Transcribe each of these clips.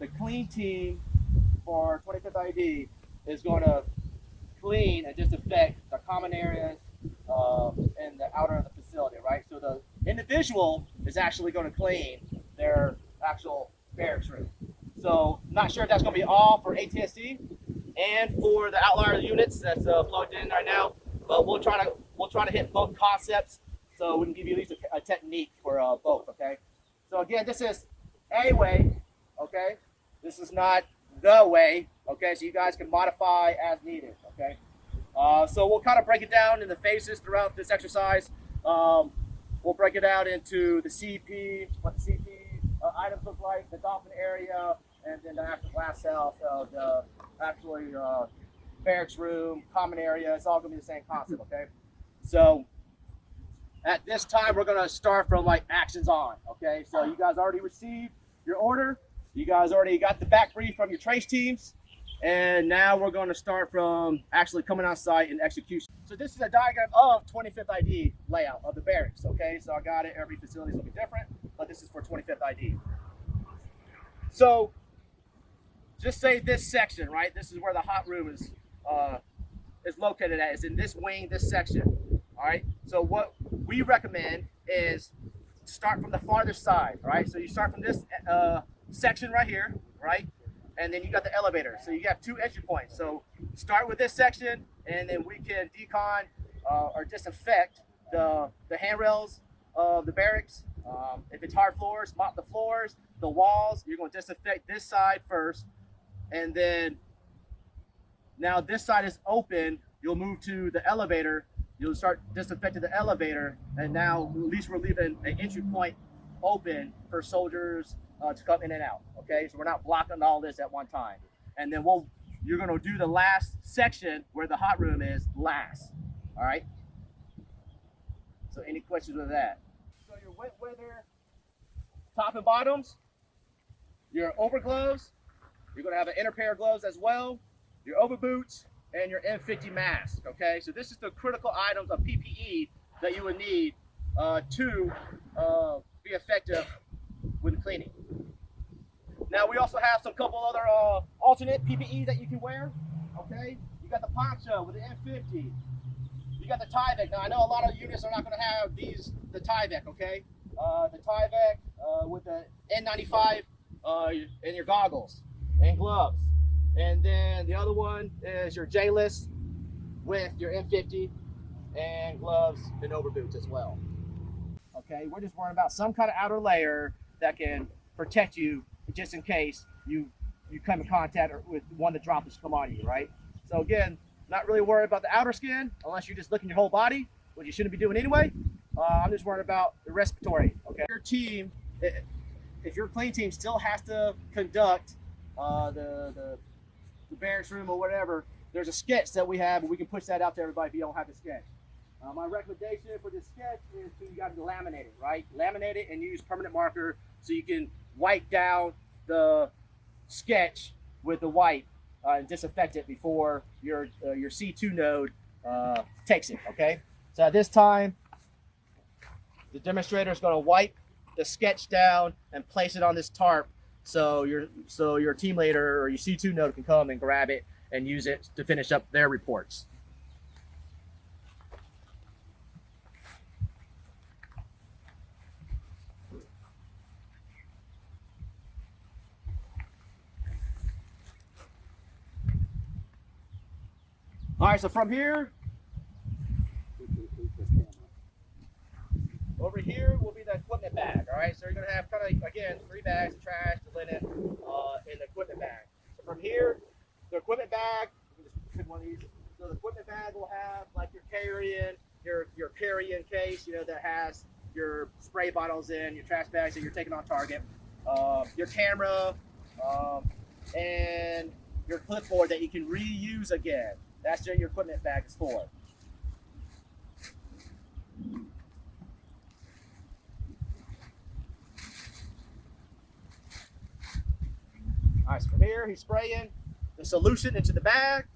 the clean team for 25th ID is going to clean and disinfect the common areas and the outer of the facility, right? So the individual is actually going to clean their actual barracks room. So not sure if that's going to be all for ATSC and for the outlier units that's plugged in right now, but we'll try to hit both concepts so we can give you at least a technique for both. Okay. So again, this is a way. Okay. This is not the way. Okay. So you guys can modify as needed. Okay. So we'll kind of break it down in the phases throughout this exercise. We'll break it out into the CP, what the CP items look like, the Doffing area, and then the actual glass cell, so the actually barracks room, common area. It's all going to be the same concept, okay? So at this time, we're going to start from like actions on, okay? So you guys already received your order. You guys already got the back brief from your trace teams. And now we're going to start from actually coming on site and execution. So this is a diagram of 25th ID layout of the barracks, okay? So I got it, every facility is looking different, but this is for 25th ID. So just say this section, right? This is where the hot room is located at. It's in this wing, this section, all right? So what we recommend is start from the farthest side, right? So you start from this section right here, right? And then you got the elevator. So you have two entry points. So start with this section, and then we can decon or disinfect the handrails of the barracks. If it's hard floors, mop the floors, the walls. You're going to disinfect this side first. And then now this side is open. You'll move to the elevator. You'll start disinfecting the elevator. And now at least we're leaving an entry point open for soldiers to come in and out, okay? So we're not blocking all this at one time. And then you're gonna do the last section where the hot room is last, all right? So any questions with that? So your wet weather top and bottoms, your over gloves, you're gonna have an inner pair of gloves as well, your over boots, and your N50 mask, okay? So this is the critical items of PPE that you would need to be effective when cleaning. Now we also have some couple other alternate PPE that you can wear. Okay, you got the poncho with the N50. You got the Tyvek. Now I know a lot of units are not going to have the Tyvek. Okay, the Tyvek with the N95 and your goggles and gloves. And then the other one is your J-list with your N50 and gloves and over boots as well. Okay, we're just worrying about some kind of outer layer that can protect you just in case you come in contact with one of the droplets come on you, right? So again, not really worried about the outer skin unless you're just licking your whole body, which you shouldn't be doing anyway. I'm just worried about the respiratory, okay? Your team, if your clean team still has to conduct the barracks room or whatever, there's a sketch that we have, and we can push that out to everybody if you don't have the sketch. My recommendation for this sketch is you got to laminate it, right? Laminate it and use permanent marker so you can wipe down the sketch with the wipe and disinfect it before your C2 node takes it, okay? So at this time, the demonstrator is going to wipe the sketch down and place it on this tarp so your team leader or your C2 node can come and grab it and use it to finish up their reports. All right, so from here, over here will be the equipment bag, all right? So you're gonna have kind of, again, 3 bags of trash, the linen, and the equipment bag. So from here, the equipment bag, just pick one of these. So the equipment bag will have like your carry-in case, you know, that has your spray bottles in, your trash bags that you're taking on target, your camera, and your clipboard that you can reuse again. That's what your equipment bag is for. All right, so from here, he's spraying the solution into the bag.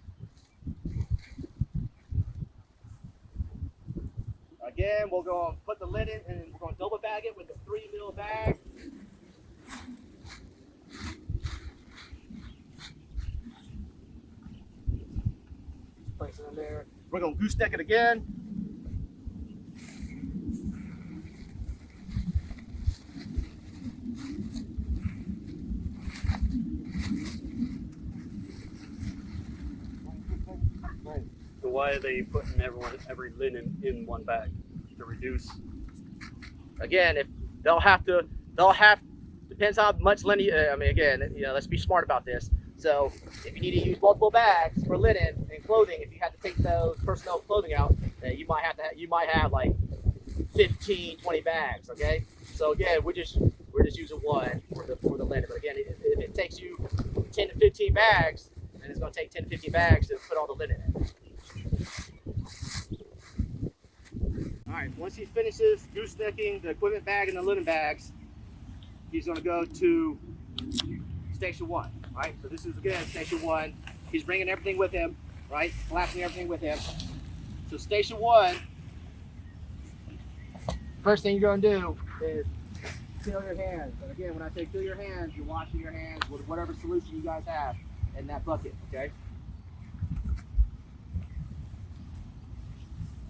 Again, we'll go and put the lid in, and we're going to double bag it with the 3 mil bag. We're gonna gooseneck it again. So why are they putting every linen in one bag to reduce? Again, if they'll have depends how much linen. I mean, again, let's be smart about this. So if you need to use multiple bags for linen and clothing, if you had to take those personnel clothing out, you might have like 15, 20 bags. Okay. So again, we're just using one for the linen. But again, if it takes you 10 to 15 bags, then it's going to take 10 to 15 bags to put all the linen in. All right, once he finishes goosenecking the equipment bag and the linen bags, he's going to go to station 1, right? So this is, again, station 1. He's bringing everything with him, right? Collapsing everything with him. So station 1, first thing you're going to do is fill your hands. And again, when I say fill your hands, you're washing your hands with whatever solution you guys have in that bucket, okay?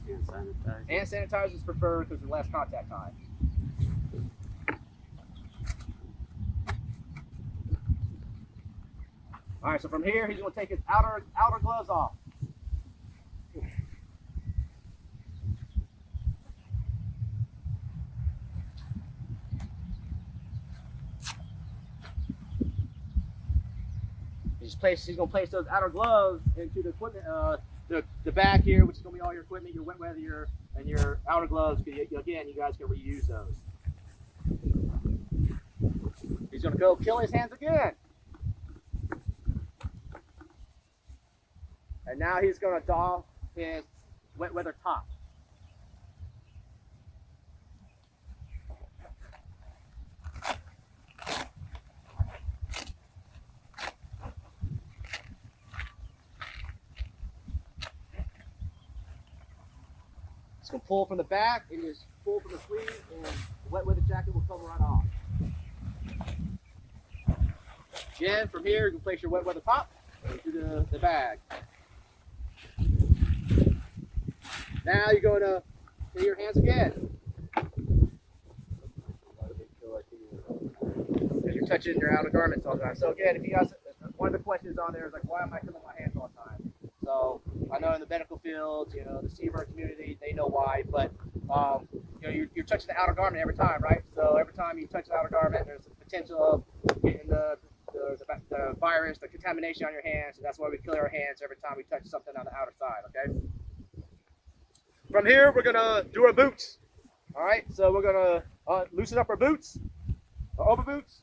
And sanitizer is preferred because of less contact time. All right, so from here, he's going to take his outer gloves off. He's going to place those outer gloves into the equipment, the bag here, which is going to be all your equipment, your wet weather, and your outer gloves. Again, you guys can reuse those. He's going to go kill his hands again. And now he's going to doff his wet weather top. He's going to pull from the back and just pull from the sleeve, and the wet weather jacket will come right off. Again, from here, you can place your wet weather top into the bag. Now you're going to clean your hands again. Because you're touching your outer garments all the time. So again, if you guys, one of the questions on there is like, why am I cleaning my hands all the time? So I know in the medical field, the seabird community, they know why, but you're touching the outer garment every time, right? So every time you touch the outer garment, there's a potential of getting the virus, the contamination on your hands. So that's why we clean our hands every time we touch something on the outer side, okay? From here, we're going to do our boots. All right, so we're going to loosen up our boots, our over boots.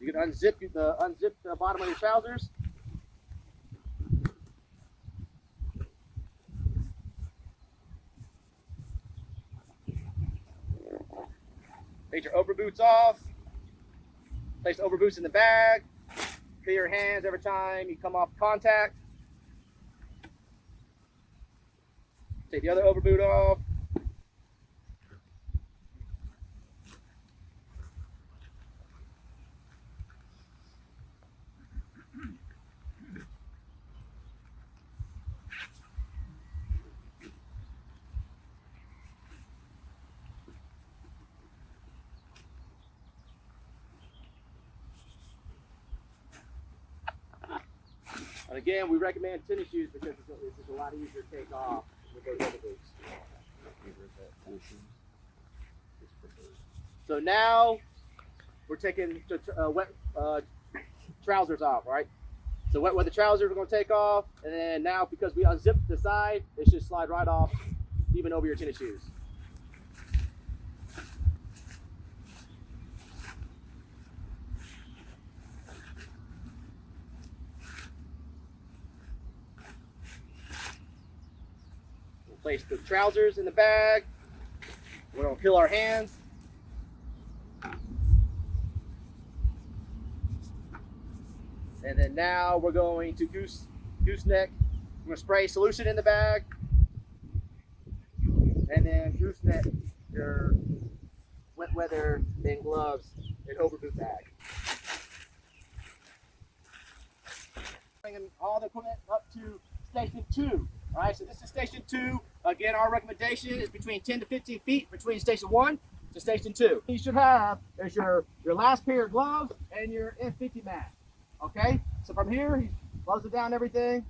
You can unzip the bottom of your trousers. Take your over boots off. Place the over boots in the bag. Clear your hands every time you come off contact. Take the other over boot off. And again, we recommend tennis shoes because it's just a lot easier to take off with those other boots. So now we're taking wet trousers off, right? So wet weather trousers we're going to take off, and then now because we unzipped the side, it should slide right off, even over your tennis shoes. Place the trousers in the bag. We're going to peel our hands. And then now we're going to gooseneck. We're going to spray solution in the bag. And then gooseneck your wet weather and gloves and overboot bag. bringing all the equipment up to station 2. All right, so this is station 2. Again, our recommendation is between 10 to 15 feet between station 1 to station 2. You should have is your last pair of gloves and your N50 mask. Okay, so from here, he closes down everything.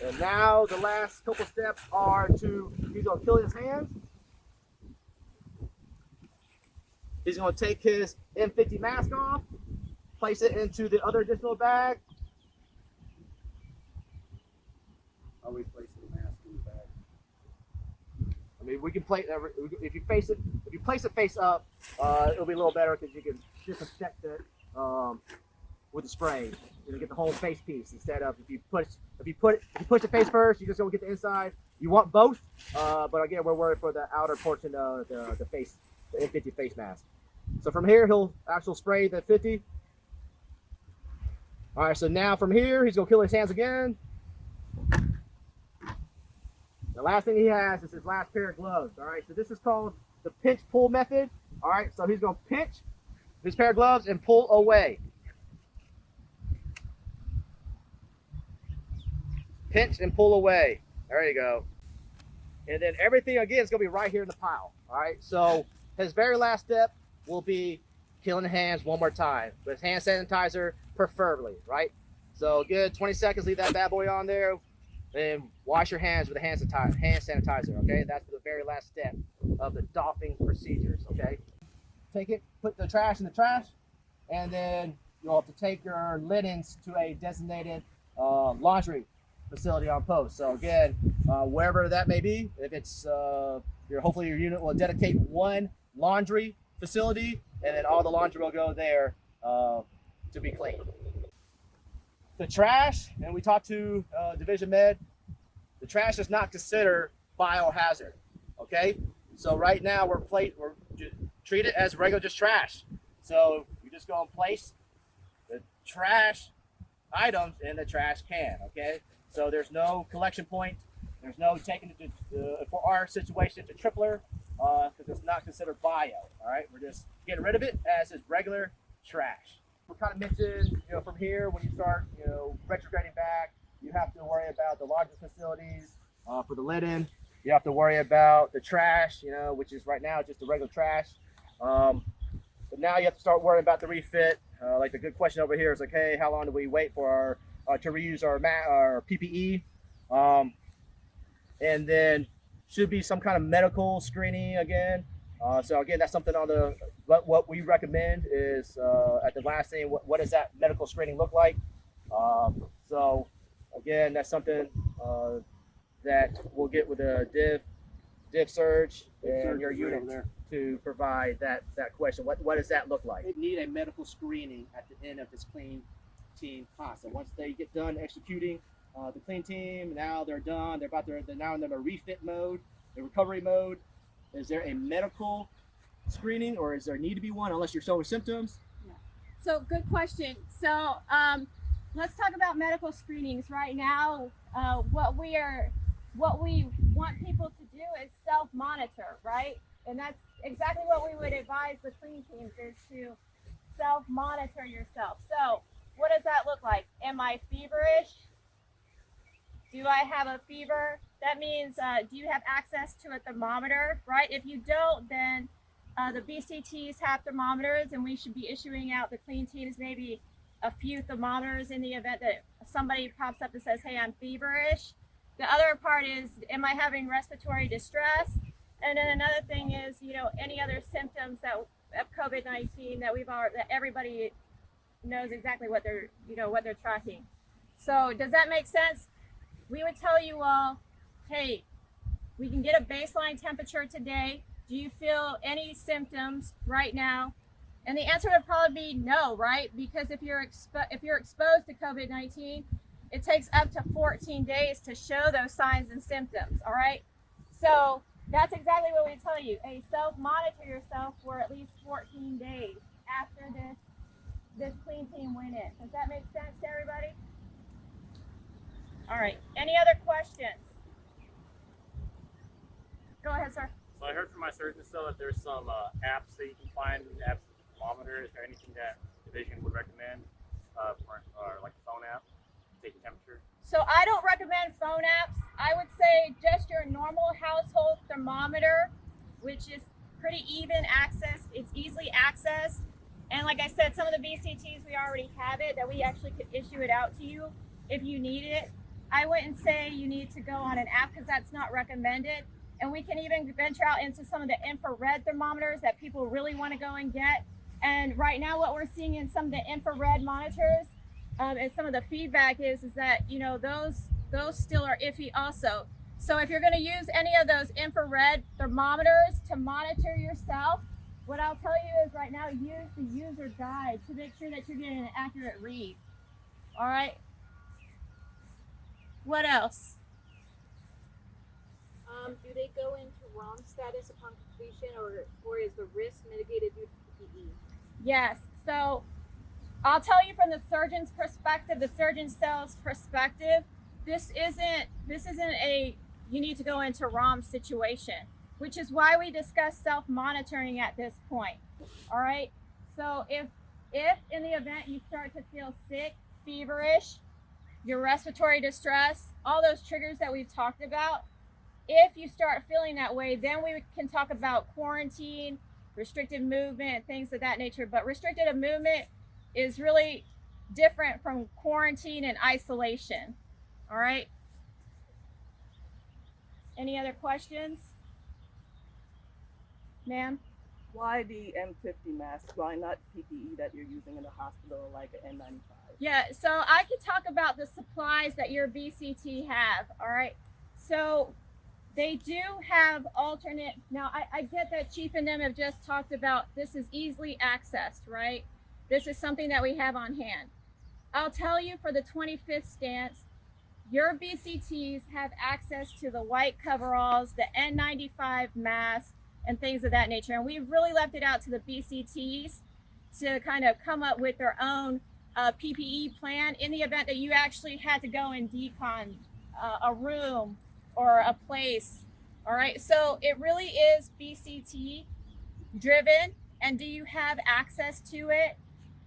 And now the last couple steps are he's going to kill his hands. He's going to take his N50 mask off, place it into the other additional bag. Always place the mask in the bag. I mean, we can place if you place it face up, it'll be a little better because you can disinfect it with the spray. You get the whole face piece instead of if you push the face first, you just go get the inside. You want both, but again, we're worried for the outer portion of the face, the N50 face mask. So from here, he'll actually spray the 50. All right, so now from here, he's gonna kill his hands again. The last thing he has is his last pair of gloves. All right, so this is called the pinch pull method. All right, so he's gonna pinch his pair of gloves and pull away. Pinch and pull away. There you go. And then everything again is gonna be right here in the pile. All right, so his very last step will be killing the hands one more time with hand sanitizer, preferably, right? So good, 20 seconds, leave that bad boy on there, and wash your hands with a hand sanitizer, okay? That's the very last step of the doffing procedures, okay? Take it, put the trash in the trash, and then you'll have to take your linens to a designated laundry facility on post. So again, wherever that may be, if it's hopefully your unit will dedicate one laundry facility, and then all the laundry will go there to be cleaned. The trash, and we talked to Division Med, the trash is not considered biohazard. Okay, so right now we're treat it as regular just trash. So you just go and place the trash items in the trash can. Okay, so there's no collection point. There's no taking it to, for our situation, to tripler, because it's not considered bio. All right, we're just getting rid of it as is regular trash. We kind of mentioned, from here when you start, retrograding back, you have to worry about the laundry facilities for the linen. You have to worry about the trash, which is right now just the regular trash. But now you have to start worrying about the refit. Like the good question over here is like, hey, how long do we wait for our to reuse our PPE? And then should be some kind of medical screening again. So again, that's something on the what we recommend is at the last thing. What does that medical screening look like? So again, that's something that we'll get with a div surge and your unit to provide that question. What does that look like? They need a medical screening at the end of this clean team concept. Once they get done executing the clean team, now they're done. They're now in the refit mode, the recovery mode. Is there a medical screening, or is there need to be one unless you're showing symptoms? Yeah. So good question. So let's talk about medical screenings right now. What we want people to do is self-monitor, right? And that's exactly what we would advise the clean teams is to self-monitor yourself. So what does that look like? Am I feverish? Do I have a fever? That means, do you have access to a thermometer, right? If you don't, then the BCTs have thermometers, and we should be issuing out the clean teams maybe a few thermometers in the event that somebody pops up and says, hey, I'm feverish. The other part is, am I having respiratory distress? And then another thing is, any other symptoms of COVID-19 that everybody knows exactly what they're tracking. So does that make sense? We would tell you all, hey, we can get a baseline temperature today. Do you feel any symptoms right now? And the answer would probably be no, right? Because if you're exposed to COVID-19, it takes up to 14 days to show those signs and symptoms, all right? So that's exactly what we tell you. Hey, self-monitor yourself for at least 14 days after this this clean team went in. Does that make sense to everybody? All right. Any other questions? Go ahead, sir. So I heard from my surgeon still that there's some apps that you can find, apps with the thermometer. Is there anything that division would recommend for like a phone app, taking temperature? So I don't recommend phone apps. I would say just your normal household thermometer, which is pretty even access. It's easily accessed. And like I said, some of the BCTs, we already have it, that we actually could issue it out to you if you need it. I wouldn't say you need to go on an app because that's not recommended. And we can even venture out into some of the infrared thermometers that people really want to go and get. And right now what we're seeing in some of the infrared monitors and some of the feedback is that, you know, those still are iffy also. So if you're going to use any of those infrared thermometers to monitor yourself, what I'll tell you is right now use the user guide to make sure that you're getting an accurate read. All right. What else? Do they go into ROM status upon completion, or is the risk mitigated due to PPE? Yes. So I'll tell you from the surgeon's perspective, the surgeon cell's perspective, this isn't a you need to go into ROM situation, which is why we discuss self-monitoring at this point. All right. So if in the event you start to feel sick, feverish, your respiratory distress, all those triggers that we've talked about, if you start feeling that way, then we can talk about quarantine, restricted movement, things of that nature. But restricted movement is really different from quarantine and isolation. All right. Any other questions? Ma'am? Why the M50 mask? Why not PPE that you're using in the hospital like an N95? Yeah, so I could talk about the supplies that your BCT have. All right. So they do have alternate. Now, I get that Chief and them have just talked about this is easily accessed, right? This is something that we have on hand. I'll tell you for the 25th stance, your BCTs have access to the white coveralls, the N95 mask, and things of that nature. And we really left it out to the BCTs to kind of come up with their own PPE plan in the event that you actually had to go and decon a room or a place. All right, so it really is BCT driven. And do you have access to it?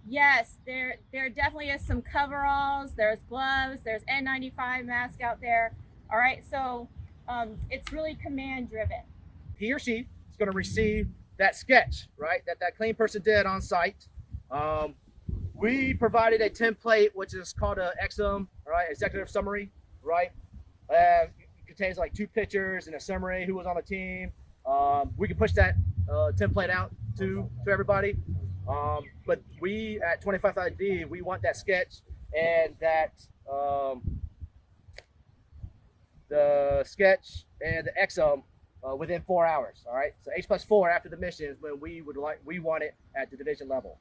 Yes, there definitely is some coveralls, there's gloves, there's N95 mask out there. All right, so it's really command driven. He or she is going to receive that sketch, right, that clean person did on site. We provided a template, which is called a XM, right, executive summary, right? It contains like 2 pictures and a summary, who was on the team. We can push that template out to everybody. But we at 25ID, we want that sketch and that the sketch and the XM within 4 hours. All right, so H+4 after the mission is when we want it at the division level.